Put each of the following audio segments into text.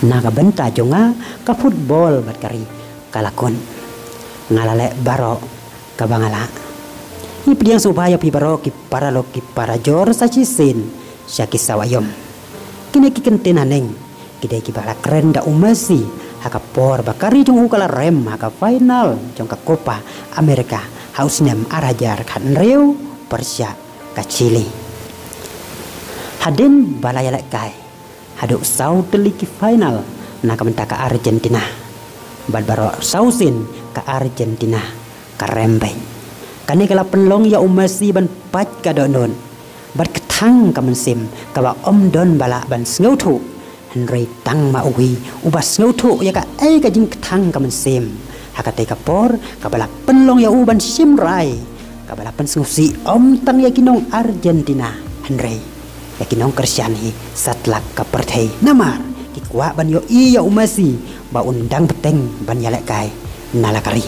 Naga benta jonga ka football bat kari kalakon ngalale baro ka bangala ipiang supaya pi baro ki para jor sa cisin syaki sawayom kini ki kenten haneng kidai ki bala keren da umasi haka por bakari jong ukala rem haka final jong ka Copa Amerika hausnem arajar kan reu Persia ka Chili haden balaya lek kai haduk sau teliki final na kamenta ka Argentina baro sausin ka Argentina ka rembeng kani kala penlong ya umasi ban pat ka donon bat ketang ka mensim ka ba om don bala ban sngotu henry tang ma uwi ubas sngotu ya ka ka jing ketang ka mensim hakate ka por ka bala penlong ya uban simrai ka bala pen sngusi om tang ya kinong Argentina henry ya kinong kersiani satlak ka perthei namar kikwa ban yo iya umasi ba undang beteng ban yalek kai nalakari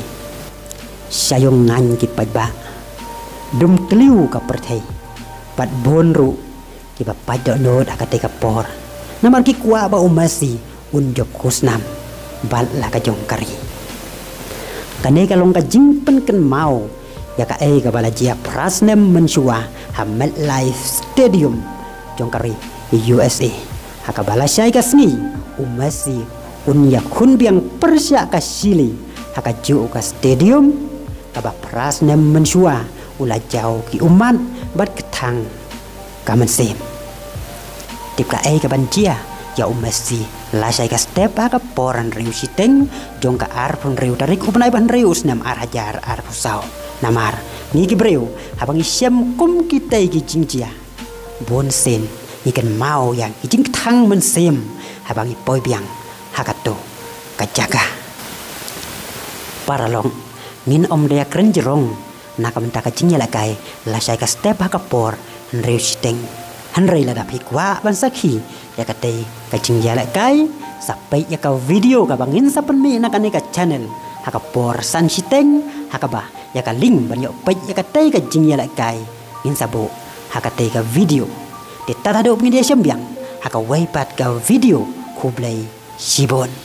sayong ngan ki pajba dum kliu ka perthei pat bonru ki ba pajdo nod akate ka por namar kikwa ba umasi unjok kusnam bal la ka jongkari kane kalong ka jingpen ken mau ya ka ka bala jia prasnem mensua hamet life stadium jongkari USA hakabala syai kasngi umasi unya kun biang Persia ka Chili haka ju ka stadium kaba prasnem mensua ula jauh ki uman bat ketang kamansim tip ka ka banjia ya umasi la syai ka step haka poran riu siteng jong ka arpun riu tarik upanai ban riu snam arajar arpusau namar ni ki breu habang isyam kum kitai ki jingjia bonsen ikan mau yang ijing tang mensem habang ipoi biang hakato kajaga paralong ngin om dia keren jerong naka mentaka jingnya lakai la sai ka step hakapor nreu siteng hanrei la dapi kwa ban sakhi ya kate ka jingya lakai sampai ya ka video ka bangin sapen mi nakane ka channel hakapor san siteng hakaba ya ka link ban yo pe ya kate ka jingya lakai ngin sabo hakate ka video di tata do media sembiang haka waipat ka video kublai sibon